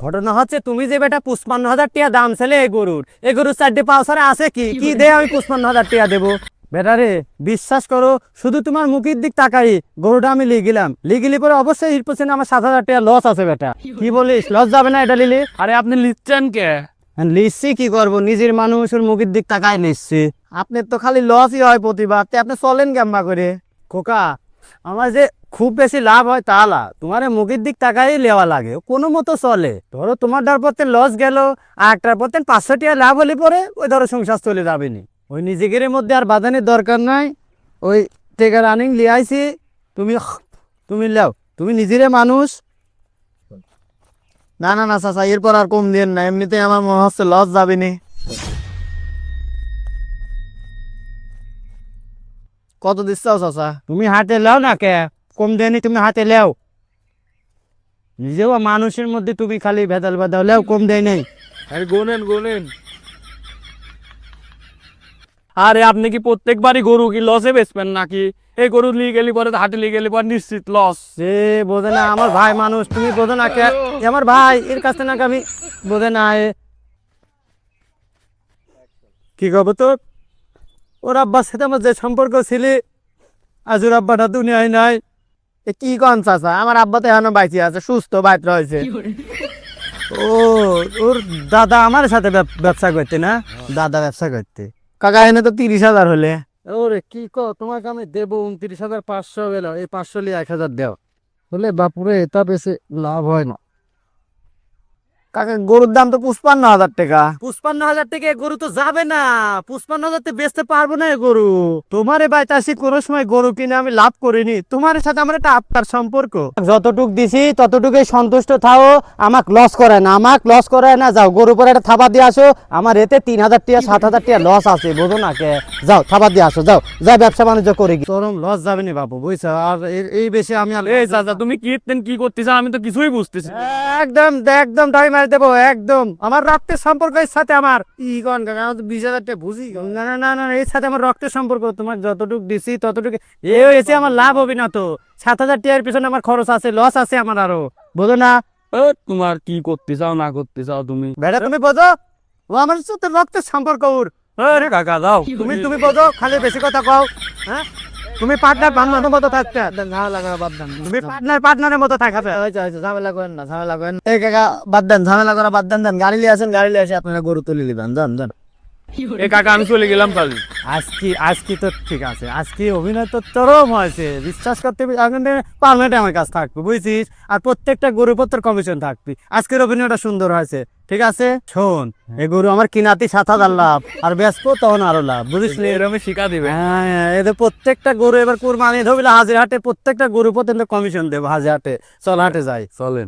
ঘটনা হচ্ছে তুমি যে বেটা 55,000 টাকা দাম ছেলে এই গরুর 4টে পাউসারে আছে কি কি দে আমি 55,000 টাকা দেবো বেটা রে। বিশ্বাস করো শুধু তোমার মুখের দিক তাকাই গরুটা আমি লিগেলি পরে অবশ্যই 8% আমার 7,000 টাকা লস আছে বেটা। কি বলিস লস যাবে না এটা লিলি? আরে আপনি লিখছেন কে? লিখছি কি করবো নিজের মানুষের মুখের দিক তাকাই লিখছি। আপনার তো খালি লসই হয় প্রতিবার, আপনি চলেন গাম্বা করে। খোকা আমার যে খুব বেশি লাভ হয় তা না, তোমার মুখের দিক তাকাই লেওয়া লাগে কোনো মতো চলে। ধরো তোমার ডার পথে লস গেল আর একটার পথে 500 টাকা লাভ হলে পরে ওই ধরো সংসার চলে যাবে নি। ওই নিজেদের মধ্যে আর বাদানের দরকার নাই। ওই টেকা রানিং লিয়াইছি, তুমি তুমি লাও, তুমি নিজেরে মানুষ। না না না চাচা এরপর আর কম দিন না, এমনিতে আমার মনে হচ্ছে লস যাবে নি। কত দিচ্ছাও চাচা? তুমি হাতে লাও না কে, কম দেনি তুমি হাতে লাও। নিজেও মানুষের মধ্যে তুমি খালি ভেদাল ভেদাল লাও, কম দেয় নাই। আরে গোনেন। আরে আপনি কি প্রত্যেকবারই গরু কি লসে বেচবেন নাকি? এই গরু নিয়ে গেলি পরে হাটে নিয়ে গেলি পরে নিশ্চিত লস। সে বোঝে না আমার ভাই মানুষ, তুমি বোঝো না কে? এ আমার ভাই, এর কাছে নাকি আমি বোঝে না। কি খবর তোর? ওর আব্বার সাথে আমার যে সম্পর্ক ছিল আজ ওর আব্বাটা দুনিয়ায় নাই। এ কি কন চাচা, আমার আব্বা তো এখনো বাইচে আছে, সুস্থ বাইত রয়েছে। ও ওর দাদা আমার সাথে ব্যবসা করতে না? দাদা ব্যবসা করতে। কাকা এনে তো 30,000 হলে। ওরে কি তোমাকে আমি দেবো 29,500 গেল, এই 500 লিয়ে 1,000 দেও বলে বাপুরে, এটা বেশি লাভ হয় না। কাকা গরুর দাম তো 55,000 টাকা। 55,000 টাকা গরু তো যাবে না, 55,000 বেচতে পারবো না গরু। তোমারে বাইতাছি কোনো সময় গরু কিনে আমি লাভ করিনি, তোমার সাথে আমার একটা আত্মার সম্পর্ক। যতটুক দিছি ততটুকুই সন্তুষ্ট থাও, আমাকে লস করে না। যাও গরু পরে একটা থাবা দিয়ে আসো, আমার এতে 3,000 টাকা 7,000 টাকা লস আছে বোঝো না কে? যাও থাবা দিয়ে আসো, যাও যা ব্যবসা বাণিজ্য করে গিয়ে চরম লস যাবে না বাবু বুঝছো। আর এই বেশি আমি আর এই চাচা তুমি কি করতেছ আমি তো কিছুই বুঝতেছি না। একদম একদম টাইম মারি দেবো একদম। আমার রক্তের সম্পর্ক এর সাথে আমার কোন কাকা, আমার তো 20,000 টাকা বুঝি। না না না না এর সাথে আমার রক্তের সম্পর্ক, তোমার যতটুকু দিছি ততটুকু এসে আমার লাভ হবে না তো। 7,000 টাকার পিছনে আমার খরচ আছে, লস আছে আমার আরো, বোঝো না? তোমার কি করতে চাও না করতে চাও তুমি? বেটা তুমি বোঝো, ও আমার সাথে রক্তের সম্পর্ক ওর। আরে কাকা দাও তুমি বোঝো, খালি বেশি কথা কও। হ্যাঁ তুমি পার্টনারের মতো থাকতে, তুমি পার্টনারের মতো থাকবে। ঝামেলা করেন না, ঝামেলা করেন। এই কাকা বাদ দেন, ঝামেলা করা বাদ দেন। গাড়ি লিয়ে আসেন, গাড়ি লিয়ে আসে আপনারা গরু তুলে নিবেন। যান। এই কাকা আমি চলে গেলাম তাহলে। আজকে তো ঠিক আছে, আজকে অভিনয় তো চরম হয়েছে, বিশ্বাস করতে পারমানেন্ট আমার কাছে থাকবে বুঝছিস। আর প্রত্যেকটা গরুর পর তোর কমিশন থাকবি। আজকের অভিনয়টা সুন্দর হয়েছে, ঠিক আছে। শোন এই গরু আমার কিনাতি 7,000 লাভ, আর বেচবো তখন আরো লাভ, বুঝলি? এরকম শিখা দিবে। হ্যাঁ এদের প্রত্যেকটা গরু এবার কুরবানি ধরলে হাজির হাটে প্রত্যেকটা গরু পর্যন্ত কমিশন দেবো হাজির হাটে। চল হাটে যাই, চলেন।